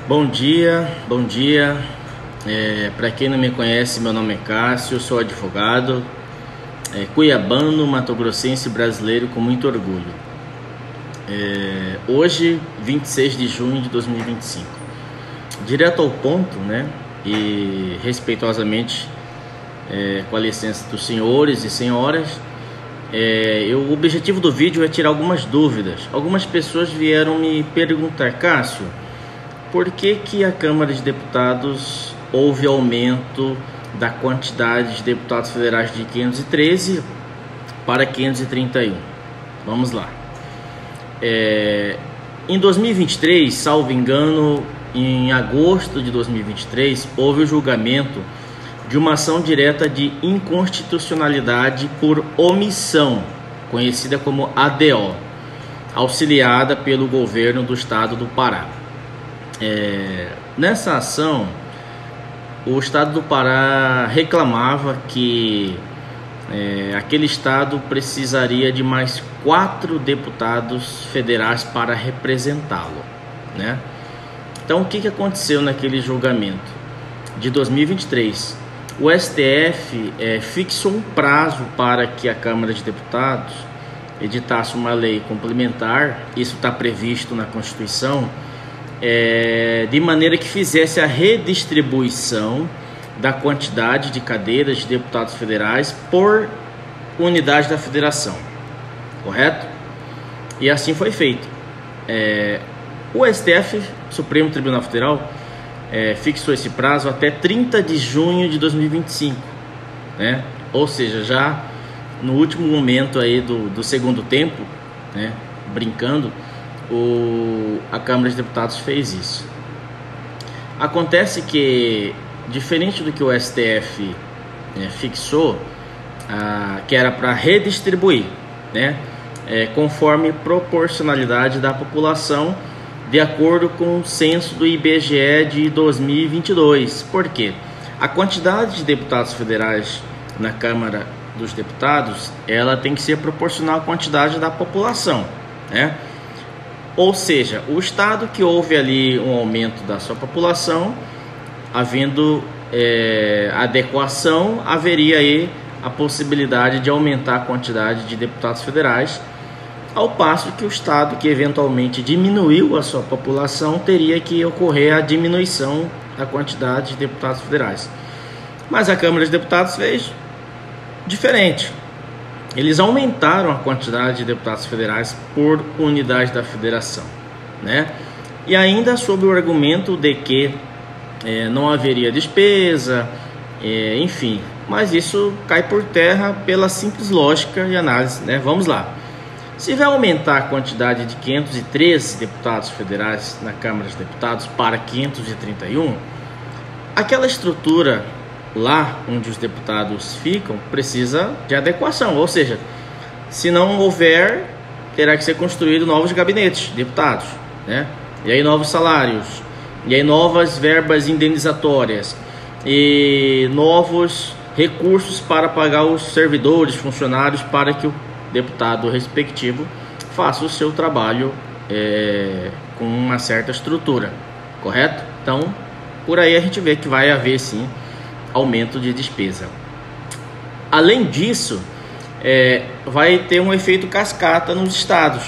Bom dia, bom dia. Para quem não me conhece, meu nome é Cássio, sou advogado, cuiabano, mato-grossense brasileiro com muito orgulho. Hoje, 26 de junho de 2025. Direto ao ponto, né? E respeitosamente, com a licença dos senhores e senhoras, o objetivo do vídeo é tirar algumas dúvidas. Algumas pessoas vieram me perguntar: Cássio, por que a Câmara de Deputados houve aumento da quantidade de deputados federais de 513 para 531? Vamos lá. Em 2023, salvo engano, em agosto de 2023, houve o julgamento de uma ação direta de inconstitucionalidade por omissão, conhecida como ADO, auxiliada pelo governo do estado do Pará. Nessa ação, o estado do Pará reclamava que aquele estado precisaria de mais 4 deputados federais para representá-lo, né? Então, o que aconteceu naquele julgamento de 2023? O STF fixou um prazo para que a Câmara de Deputados editasse uma lei complementar, isso está previsto na Constituição, de maneira que fizesse a redistribuição da quantidade de cadeiras de deputados federais por unidade da federação, correto? E assim foi feito. O STF, Supremo Tribunal Federal, fixou esse prazo até 30 de junho de 2025, né? Ou seja, já no último momento aí do segundo tempo, né? Brincando, a Câmara de Deputados fez isso. Acontece que, diferente do que o STF fixou, que era para redistribuir, né? Conforme proporcionalidade da população, de acordo com o censo do IBGE de 2022. Por quê? A quantidade de deputados federais na Câmara dos Deputados, ela tem que ser proporcional à quantidade da população, né? Ou seja, o estado que houve ali um aumento da sua população, havendo adequação, haveria aí a possibilidade de aumentar a quantidade de deputados federais, ao passo que o estado que eventualmente diminuiu a sua população teria que ocorrer a diminuição da quantidade de deputados federais. Mas a Câmara de Deputados fez diferente. Eles aumentaram a quantidade de deputados federais por unidade da federação, né? E ainda sob o argumento de que não haveria despesa, enfim. Mas isso cai por terra pela simples lógica e análise, né? Vamos lá. Se vai aumentar a quantidade de 513 deputados federais na Câmara de Deputados para 531, aquela estrutura lá onde os deputados ficam precisa de adequação, ou seja, se não houver, terá que ser construído novos gabinetes de deputados, né? E aí novos salários, e aí novas verbas indenizatórias, e novos recursos para pagar os servidores, funcionários, para que o deputado respectivo faça o seu trabalho com uma certa estrutura, correto? Então, por aí a gente vê que vai haver sim aumento de despesa. Além disso, vai ter um efeito cascata nos estados.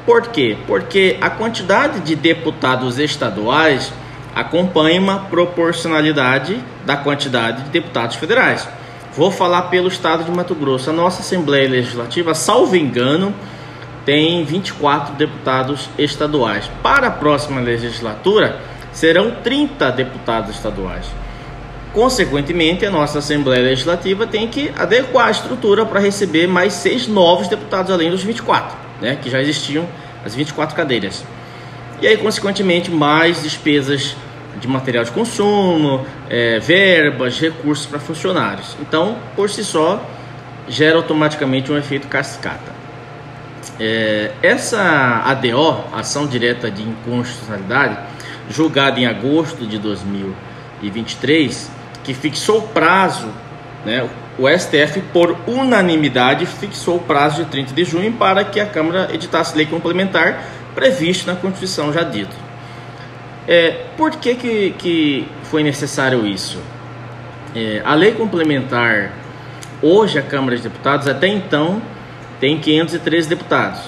Por quê? Porque a quantidade de deputados estaduais acompanha uma proporcionalidade da quantidade de deputados federais. Vou falar pelo estado de Mato Grosso. A nossa Assembleia Legislativa, salvo engano, tem 24 deputados estaduais. Para a próxima legislatura, serão 30 deputados estaduais. Consequentemente, a nossa Assembleia Legislativa tem que adequar a estrutura para receber mais 6 novos deputados, além dos 24, né, que já existiam as 24 cadeiras. E aí, consequentemente, mais despesas de material de consumo, verbas, recursos para funcionários. Então, por si só, gera automaticamente um efeito cascata. Essa ADO, Ação Direta de Inconstitucionalidade, julgada em agosto de 2023, que fixou o prazo, né, o STF, por unanimidade, fixou o prazo de 30 de junho para que a Câmara editasse lei complementar previsto na Constituição já dito. Por que foi necessário isso? A lei complementar, hoje a Câmara de Deputados, até então, tem 513 deputados,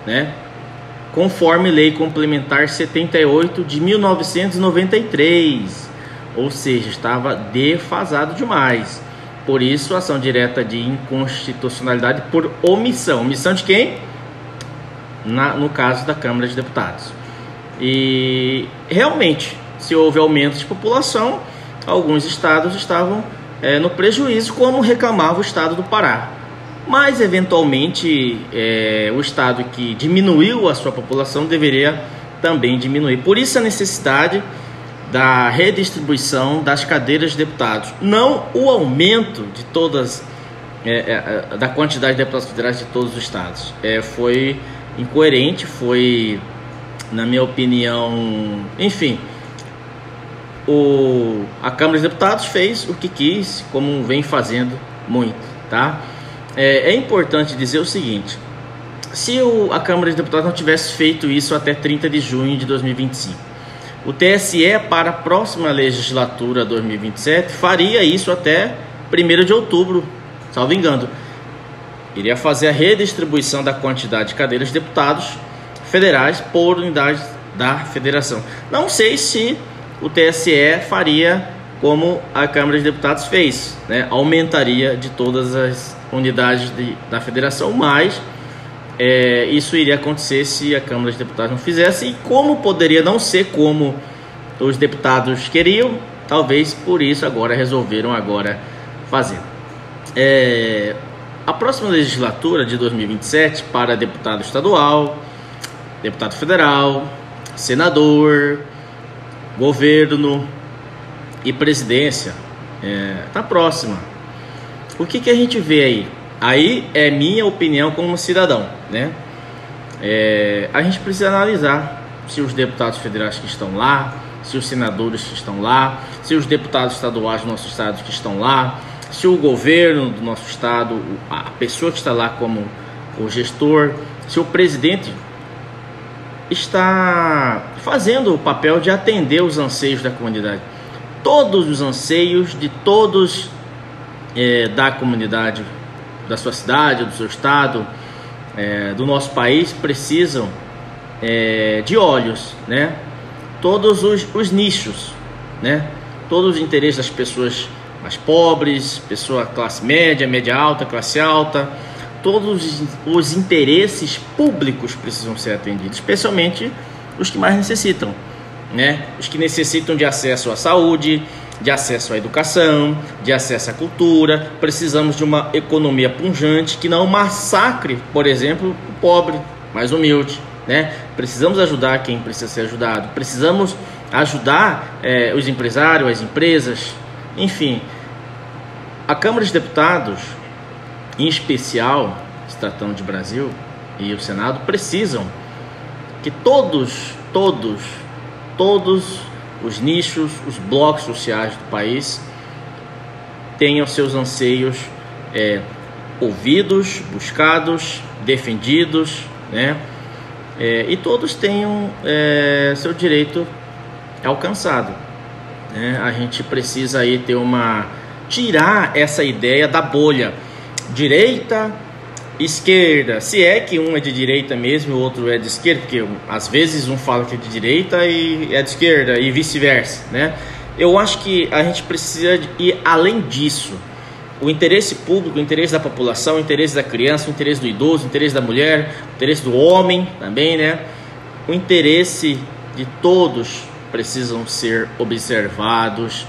né? Conforme lei complementar 78 de 1993, ou seja, estava defasado demais. Por isso, ação direta de inconstitucionalidade por omissão. Omissão de quem? No caso da Câmara de Deputados. E realmente, se houve aumento de população, alguns estados estavam no prejuízo, como reclamava o estado do Pará. Mas, eventualmente, o estado que diminuiu a sua população deveria também diminuir. Por isso a necessidade da redistribuição das cadeiras de deputados, não o aumento de todas, da quantidade de deputados federais de todos os estados. Foi incoerente, foi, na minha opinião, enfim, a Câmara de Deputados fez o que quis, como vem fazendo muito, tá? É importante dizer o seguinte: se a Câmara de Deputados não tivesse feito isso até 30 de junho de 2025, o TSE, para a próxima legislatura 2027, faria isso até 1º de outubro, salvo engano. Iria fazer a redistribuição da quantidade de cadeiras de deputados federais por unidade da federação. Não sei se o TSE faria como a Câmara de Deputados fez, né? Aumentaria de todas as unidades da federação, mas isso iria acontecer se a Câmara de Deputados não fizesse. E como poderia não ser como os deputados queriam, talvez por isso resolveram fazer. A próxima legislatura de 2027, para deputado estadual, deputado federal, senador, governo e presidência, tá próxima. O que a gente vê aí? Aí é minha opinião como cidadão, né? A gente precisa analisar se os deputados federais que estão lá, se os senadores que estão lá, se os deputados estaduais do nosso estado que estão lá, se o governo do nosso estado, a pessoa que está lá como o gestor, se o presidente está fazendo o papel de atender os anseios da comunidade. Todos os anseios de todos da comunidade, da sua cidade, do seu estado, do nosso país, precisam de olhos, né? Todos os nichos, né? Todos os interesses das pessoas mais pobres, pessoa classe média, média alta, classe alta, todos os interesses públicos precisam ser atendidos, especialmente os que mais necessitam, né? Os que necessitam de acesso à saúde, de acesso à educação, de acesso à cultura. Precisamos de uma economia pujante que não massacre, por exemplo, o pobre, mais humilde, né? Precisamos ajudar quem precisa ser ajudado. Precisamos ajudar os empresários, as empresas, enfim. A Câmara de Deputados, em especial, se tratando de Brasil, e o Senado, precisam que todos os nichos, os blocos sociais do país tenham seus anseios ouvidos, buscados, defendidos, né? E todos tenham seu direito alcançado, né? A gente precisa aí tirar essa ideia da bolha direita, esquerda, se é que um é de direita mesmo e o outro é de esquerda, porque às vezes um fala que é de direita e é de esquerda e vice-versa, né? Eu acho que a gente precisa ir além disso. O interesse público, o interesse da população, o interesse da criança, o interesse do idoso, o interesse da mulher, o interesse do homem também, né? O interesse de todos precisam ser observados,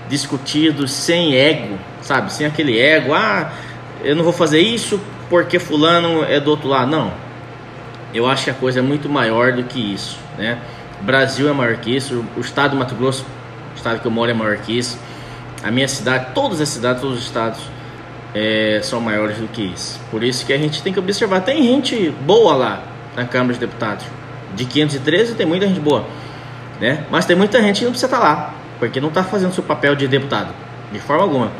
discutidos sem ego, sabe? Sem aquele ego, eu não vou fazer isso porque fulano é do outro lado. Não, eu acho que a coisa é muito maior do que isso, né? O Brasil é maior que isso, o estado do Mato Grosso, o estado que eu moro, é maior que isso. A minha cidade, todas as cidades, todos os estados são maiores do que isso. Por isso que a gente tem que observar. Tem gente boa lá na Câmara de Deputados. De 513 tem muita gente boa, né? Mas tem muita gente que não precisa estar lá, porque não está fazendo seu papel de deputado, de forma alguma.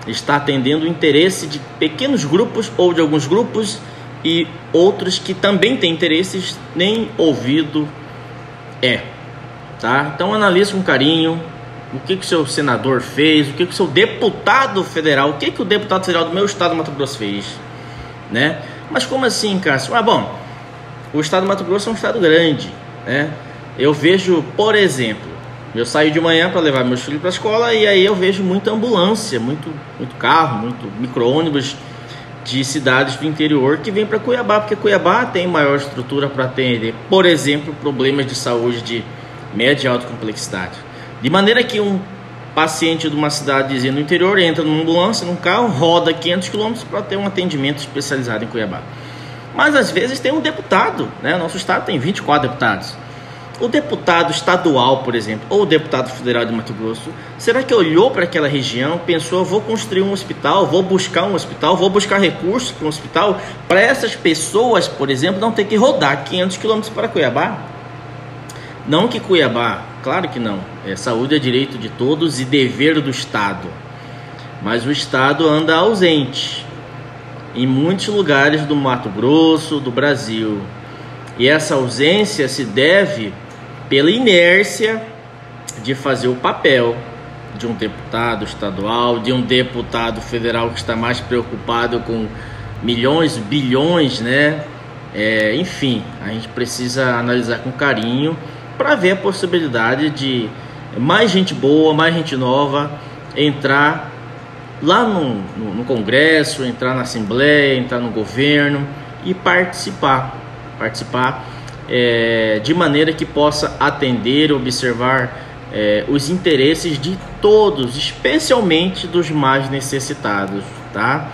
Está atendendo o interesse de pequenos grupos ou de alguns grupos, e outros que também têm interesses, nem ouvido tá? Então analise com carinho o que o seu senador fez, o que o seu deputado federal, o que o deputado federal do meu estado do Mato Grosso fez, né? Mas como assim, Cássio? Ah, bom, o estado do Mato Grosso é um estado grande, né? Eu vejo, por exemplo, eu saio de manhã para levar meus filhos para a escola e aí eu vejo muita ambulância, muito carro, muito micro-ônibus de cidades do interior que vem para Cuiabá, porque Cuiabá tem maior estrutura para atender, por exemplo, problemas de saúde de média e alta complexidade. De maneira que um paciente de uma cidadezinha no interior entra numa ambulância, num carro, roda 500 km para ter um atendimento especializado em Cuiabá. Mas às vezes tem um deputado, né? Nosso estado tem 24 deputados. O deputado estadual, por exemplo, ou o deputado federal de Mato Grosso, será que olhou para aquela região, pensou, vou construir um hospital, vou buscar um hospital, vou buscar recursos para um hospital, para essas pessoas, por exemplo, não ter que rodar 500 km para Cuiabá? Não que Cuiabá, claro que não, saúde é direito de todos e dever do Estado, mas o Estado anda ausente em muitos lugares do Mato Grosso, do Brasil, e essa ausência se deve pela inércia de fazer o papel de um deputado estadual, de um deputado federal que está mais preocupado com milhões, bilhões, né? Enfim, a gente precisa analisar com carinho para ver a possibilidade de mais gente boa, mais gente nova entrar lá no Congresso, entrar na Assembleia, entrar no governo e participar de maneira que possa atender, observar os interesses de todos, especialmente dos mais necessitados, tá?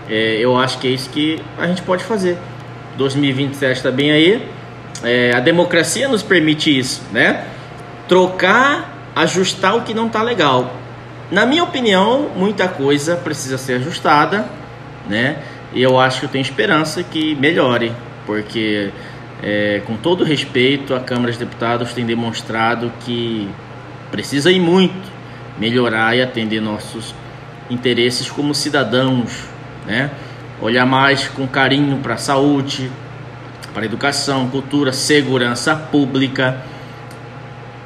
Eu acho que é isso que a gente pode fazer. 2027 está bem aí, a democracia nos permite isso, né? Trocar, ajustar o que não está legal. Na minha opinião, muita coisa precisa ser ajustada, né? E eu acho que eu tenho esperança que melhore, porque com todo respeito, a Câmara dos Deputados tem demonstrado que precisa ir muito melhorar e atender nossos interesses como cidadãos, né? Olhar mais com carinho para a saúde, para a educação, cultura, segurança pública.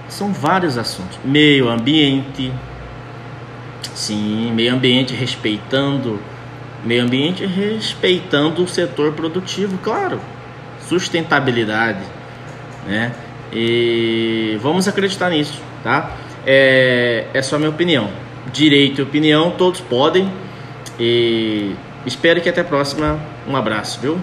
São vários assuntos. Meio ambiente, sim, meio ambiente respeitando o setor produtivo, claro. Sustentabilidade, né? E vamos acreditar nisso, tá? É só minha opinião. Direito e opinião, todos podem. E espero que até a próxima. Um abraço, viu?